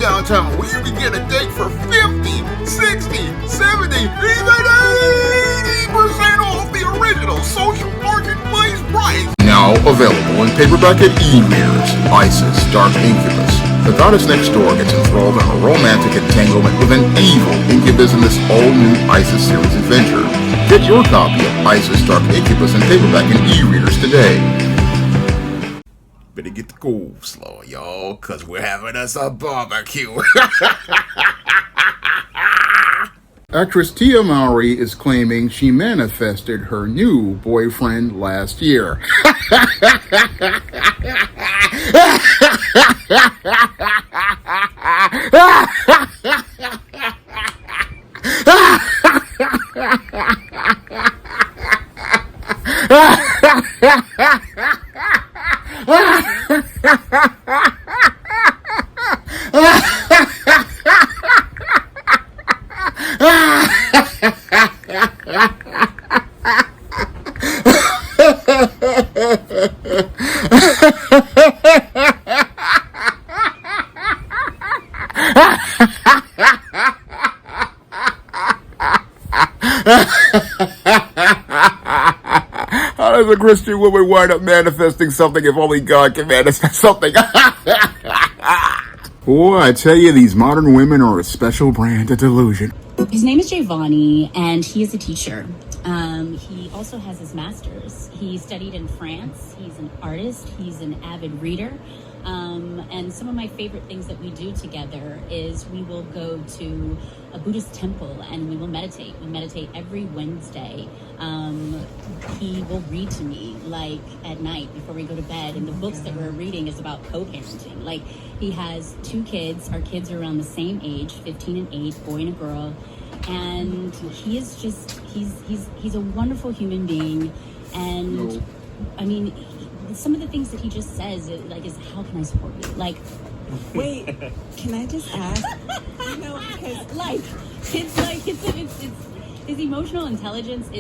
downtown where you can get a date for 50, 60, 70, even 80% off the original social marketplace price. Now available in paperback and e-readers. Isis, Dark Incubus. The goddess next door gets enthralled in a romantic entanglement with an evil incubus in this all-new Isis series adventure. Get your copy of Isis, Dark Incubus in paperback and e-readers today. Better get the coleslaw, y'all, cause we're having us a barbecue. Actress Tia Mowry is claiming she manifested her new boyfriend last year. How does a Christian woman wind up manifesting something if only God can manifest something? Boy, I tell you, these modern women are a special brand of delusion. His name is Giovanni, and he is a teacher. He also has his master's. He studied in France. He's an artist. He's an avid reader. And some of my favorite things that we do together is we will go to a Buddhist temple and we will meditate. We meditate every Wednesday. He will read to me, like, at night before we go to bed. And the books that we're reading is about co-parenting. Like, he has 2 kids. Our kids are around the same age, 15 and 8, boy and a girl. And he is just, he's a wonderful human being. And, I mean, some of the things that he just says, is how can I support you? Like, wait, can I just ask? Because his emotional intelligence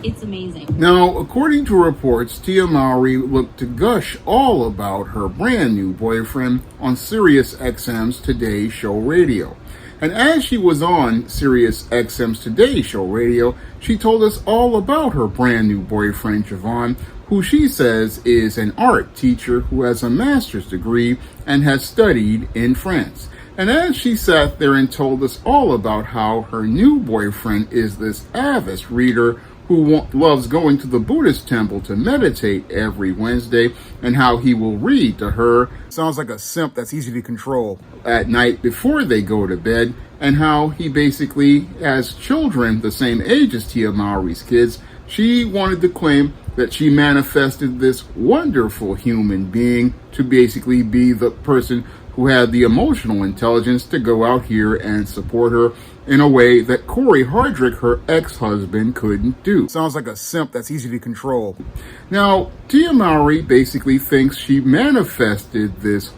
it's amazing. Now, according to reports, Tia Mowry looked to gush all about her brand new boyfriend on Sirius XM's Today Show Radio. And as she was on Sirius XM's Today Show Radio, she told us all about her brand new boyfriend, Javon, who she says is an art teacher who has a master's degree and has studied in France. And as she sat there and told us all about how her new boyfriend is this avid reader who loves going to the Buddhist temple to meditate every Wednesday, and how he will read to her, sounds like a simp that's easy to control, at night before they go to bed, and how he basically has children the same age as Tia Mowry's kids, she wanted to claim that she manifested this wonderful human being to basically be the person who had the emotional intelligence to go out here and support her in a way that Corey Hardrick, her ex-husband, couldn't do. Sounds like a simp that's easy to control. Now, Tia Mowry basically thinks she manifested this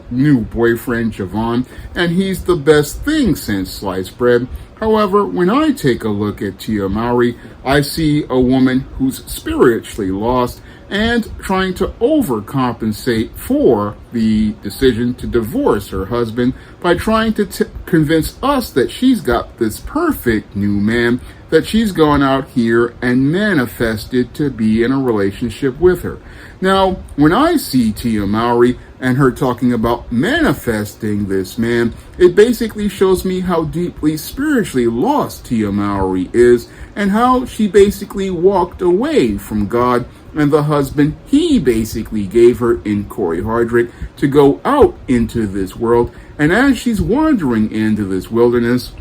new boyfriend, Javon, and he's the best thing since sliced bread. However, when I take a look at Tia Mowry, I see a woman who's spiritually lost and trying to overcompensate for the decision to divorce her husband by trying to convince us that she's got this perfect new man that she's gone out here and manifested to be in a relationship with her. Now, when I see Tia Mowry and her talking about manifesting this man, it basically shows me how deeply spiritually lost Tia Mowry is and how she basically walked away from God and the husband he basically gave her in Corey Hardrick to go out into this world. And as she's wandering into this wilderness,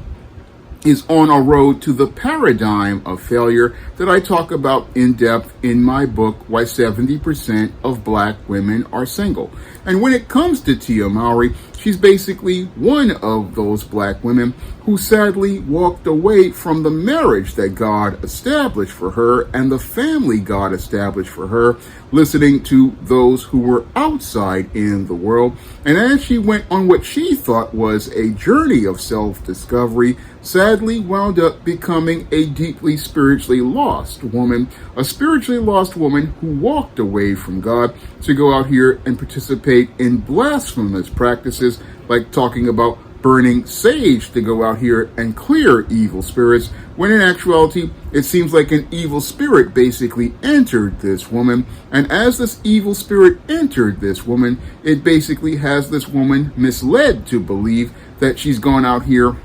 is on a road to the paradigm of failure that I talk about in depth in my book, Why 70% of Black Women Are Single. And when it comes to Tia Mowry, she's basically one of those black women who sadly walked away from the marriage that God established for her and the family God established for her, listening to those who were outside in the world. And as she went on what she thought was a journey of self-discovery, sadly wound up becoming a deeply spiritually lost woman, a spiritually lost woman who walked away from God to go out here and participate in blasphemous practices verses, like talking about burning sage to go out here and clear evil spirits, when in actuality, it seems like an evil spirit basically entered this woman. And as this evil spirit entered this woman, it basically has this woman misled to believe that she's gone out here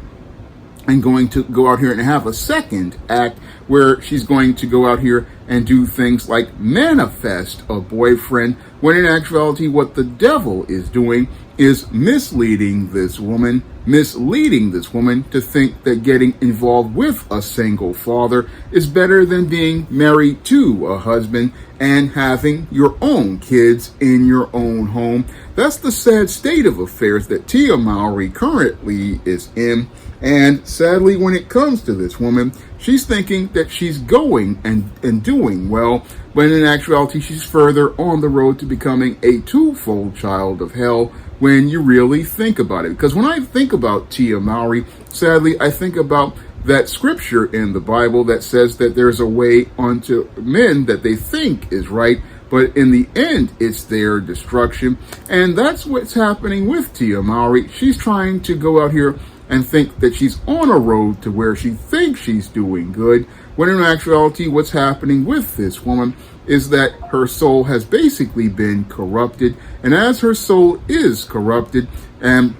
and going to go out here and have a second act where she's going to go out here and do things like manifest a boyfriend, when in actuality what the devil is doing is misleading this woman to think that getting involved with a single father is better than being married to a husband and having your own kids in your own home. That's the sad state of affairs that Tia Mowry currently is in. And sadly, when it comes to this woman, she's thinking that she's going and doing well, when in actuality, she's further on the road to becoming a twofold child of hell when you really think about it. Because when I think about Tia Mowry, sadly, I think about that scripture in the Bible that says that there's a way unto men that they think is right, but in the end, it's their destruction. And that's what's happening with Tia Mowry. She's trying to go out here and think that she's on a road to where she thinks she's doing good, when in actuality what's happening with this woman is that her soul has basically been corrupted. And as her soul is corrupted, and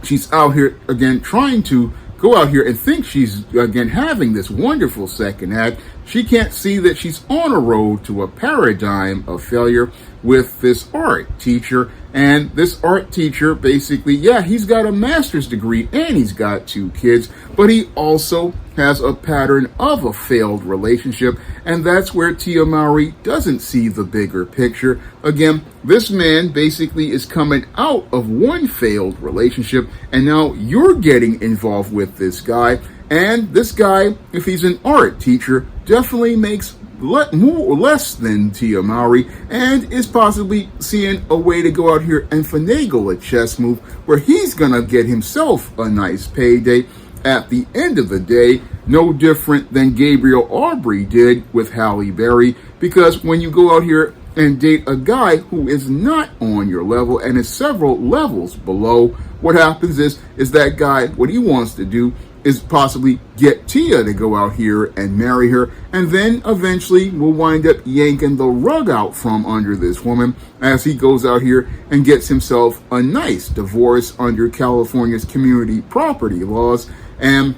she's out here again trying to go out here and think she's again having this wonderful second act, she can't see that she's on a road to a paradigm of failure with this art teacher. And this art teacher basically, yeah, he's got a master's degree and he's got 2 kids, but he also has a pattern of a failed relationship. And that's where Tia Mowry doesn't see the bigger picture. Again, this man basically is coming out of one failed relationship, and now you're getting involved with this guy. And this guy, if he's an art teacher, definitely makes more or less than Tia Mowry, and is possibly seeing a way to go out here and finagle a chess move where he's gonna get himself a nice payday at the end of the day, no different than Gabriel Aubrey did with Halle Berry. Because when you go out here and date a guy who is not on your level and is several levels below, what happens is that guy, what he wants to do is possibly get Tia to go out here and marry her, and then eventually will wind up yanking the rug out from under this woman as he goes out here and gets himself a nice divorce under California's community property laws. And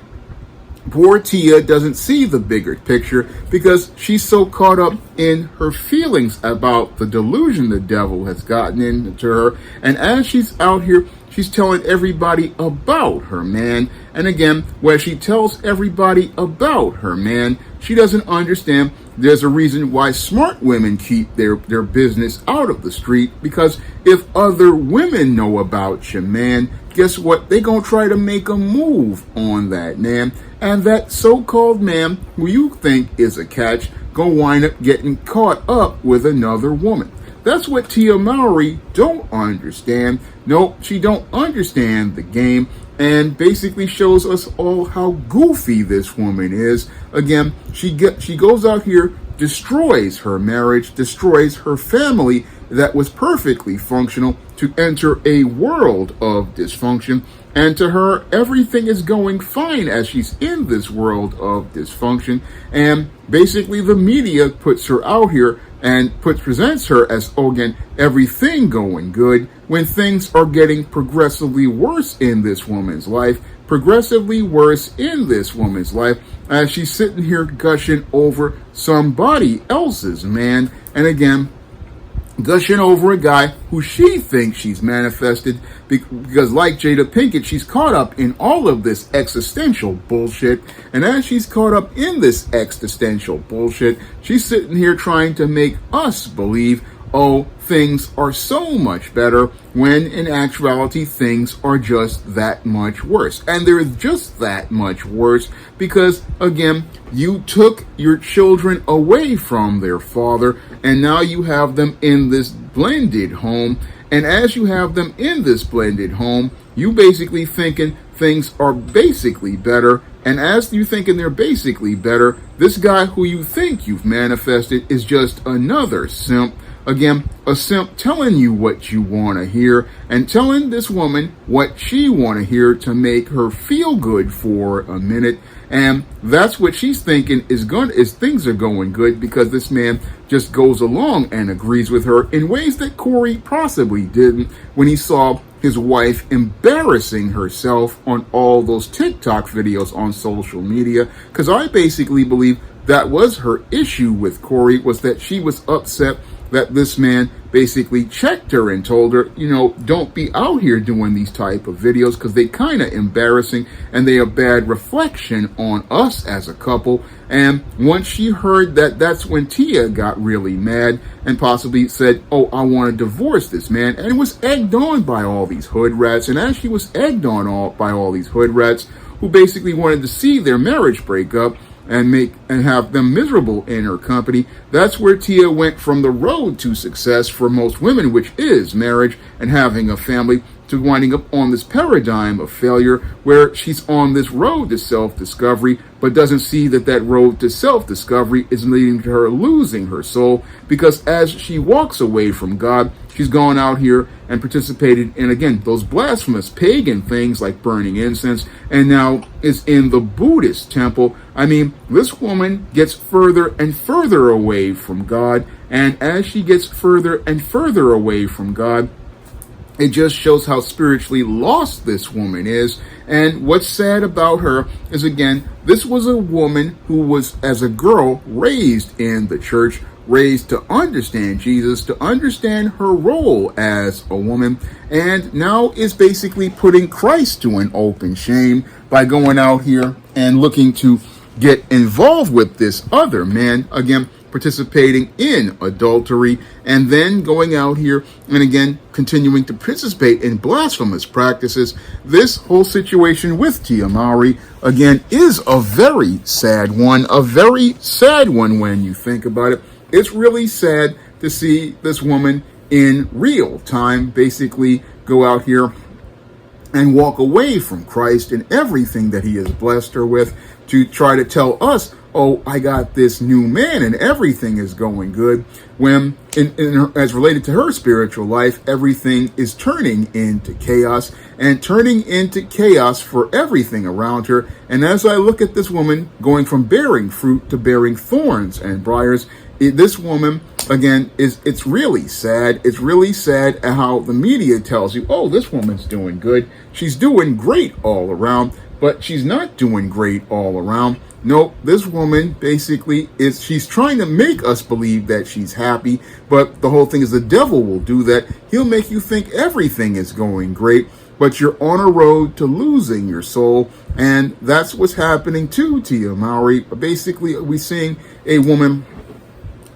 poor Tia doesn't see the bigger picture because she's so caught up in her feelings about the delusion the devil has gotten into her. And as she's out here, she's telling everybody about her man. And again, when she tells everybody about her man, she doesn't understand there's a reason why smart women keep their business out of the street. Because if other women know about your man, guess what? They gonna try to make a move on that man. And that so-called man, who you think is a catch, gonna wind up getting caught up with another woman. That's what Tia Mowry don't understand. No, she don't understand the game, and basically shows us all how goofy this woman is. Again, she goes out here, destroys her marriage, destroys her family that was perfectly functional, to enter a world of dysfunction. And to her, everything is going fine as she's in this world of dysfunction. And basically the media puts her out here and presents her as, oh, again, everything going good, when things are getting progressively worse in this woman's life, as she's sitting here gushing over somebody else's man. And again, gushing over a guy who she thinks she's manifested, because like Jada Pinkett, she's caught up in all of this existential bullshit. And as she's caught up in this existential bullshit, she's sitting here trying to make us believe, oh, things are so much better, when in actuality things are just that much worse. And they're just that much worse because, again, you took your children away from their father, and now you have them in this blended home. And as you have them in this blended home, you basically thinking things are basically better. And as you thinking they're basically better, this guy who you think you've manifested is just another simp, Again, a simp telling you what you want to hear and telling this woman what she want to hear to make her feel good for a minute. And that's what she's thinking is things are going good because this man just goes along and agrees with her in ways that Corey possibly didn't when he saw his wife embarrassing herself on all those TikTok videos on social media. Because I basically believe that was her issue with Corey, was that she was upset that this man basically checked her and told her, don't be out here doing these type of videos because they kind of embarrassing and they are bad reflection on us as a couple. And once she heard that, that's when Tia got really mad and possibly said, oh, I want to divorce this man, and was egged on by all these hood rats. And as she was egged on by all these hood rats who basically wanted to see their marriage break up and have them miserable in her company, that's where Tia went from the road to success for most women, which is marriage and having a family, to winding up on this paradigm of failure where she's on this road to self-discovery, but doesn't see that that road to self-discovery is leading to her losing her soul, because as she walks away from God, she's gone out here and participated in, again, those blasphemous pagan things like burning incense, and now is in the Buddhist temple. I mean, this woman gets further and further away from God, and as she gets further and further away from God, it just shows how spiritually lost this woman is. And what's sad about her is, again, this was a woman who was, as a girl, raised in the church, raised to understand Jesus, to understand her role as a woman, and now is basically putting Christ to an open shame by going out here and looking to get involved with this other man, again, participating in adultery, and then going out here and again continuing to participate in blasphemous practices. This whole situation with Tia Mowry, again, is a very sad one, when you think about it. It's really sad to see this woman in real time basically go out here and walk away from Christ and everything that he has blessed her with, to try to tell us, oh, I got this new man and everything is going good, when as related to her spiritual life, everything is turning into chaos and turning into chaos for everything around her. And as I look at this woman going from bearing fruit to bearing thorns and briars, this woman, again, it's really sad. It's really sad at how the media tells you, oh, this woman's doing good. She's doing great all around, but she's not doing great all around. No, this woman basically she's trying to make us believe that she's happy, but the whole thing is the devil will do that. He'll make you think everything is going great, but you're on a road to losing your soul, and that's what's happening to Tia Mowry. Basically, we're seeing a woman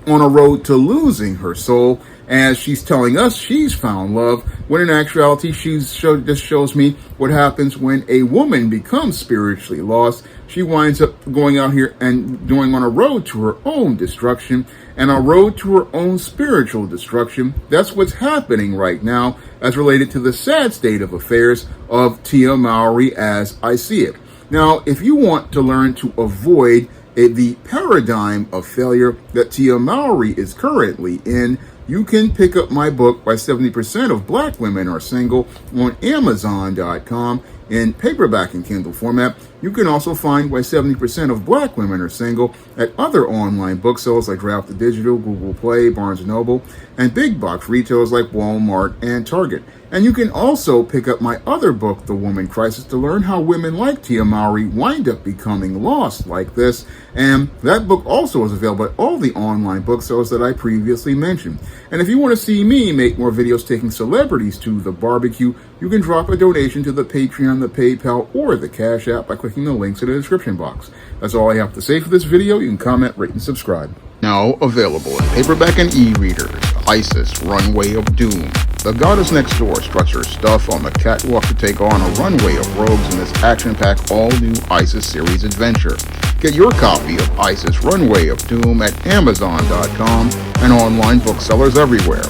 on a road to losing her soul, as she's telling us she's found love, when in actuality this shows me what happens when a woman becomes spiritually lost. She winds up going out here and going on a road to her own destruction, and a road to her own spiritual destruction. That's what's happening right now as related to the sad state of affairs of Tia Mowry as I see it. Now, if you want to learn to avoid the paradigm of failure that Tia Mowry is currently in, you can pick up my book, Why 70% of Black Women Are Single, on Amazon.com in paperback and Kindle format. You can also find Why 70% of Black Women Are Single at other online booksellers like Draft the Digital, Google Play, Barnes & Noble, and big box retailers like Walmart and Target. And you can also pick up my other book, The Woman Crisis, to learn how women like Tia Mowry wind up becoming lost like this. And that book also is available at all the online booksellers that I previously mentioned. And if you want to see me make more videos taking celebrities to the barbecue, you can drop a donation to the Patreon, the PayPal, or the Cash App by clicking the links in the description box. That's all I have to say for this video. You can comment, rate, and subscribe. Now available in paperback and e-readers, ISIS Runway of Doom. The Goddess Next Door struts her stuff on the catwalk to take on a runway of rogues in this action-packed all-new ISIS series adventure. Get your copy of ISIS Runway of Doom at Amazon.com and online booksellers everywhere.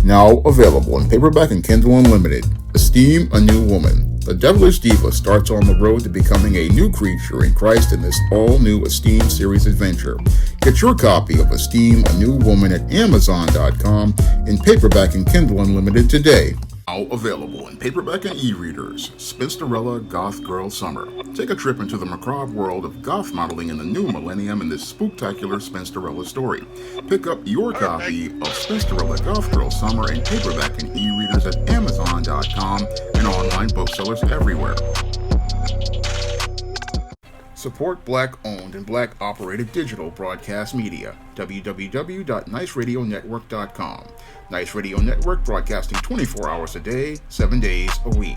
Now available in paperback and Kindle Unlimited. Esteem a New Woman. The devilish diva starts on the road to becoming a new creature in Christ in this all-new Esteem series adventure. Get your copy of Esteem, A New Woman at Amazon.com in paperback and Kindle Unlimited today. Now available in paperback and e-readers, Spinsterella Goth Girl Summer. Take a trip into the macabre world of goth modeling in the new millennium in this spooktacular Spinsterella story. Pick up your copy of Spinsterella Goth Girl Summer in paperback and e-readers at Amazon.com and online booksellers everywhere. Support Black-owned and Black-operated digital broadcast media. www.niceradionetwork.com. Nice Radio Network, broadcasting 24 hours a day, 7 days a week.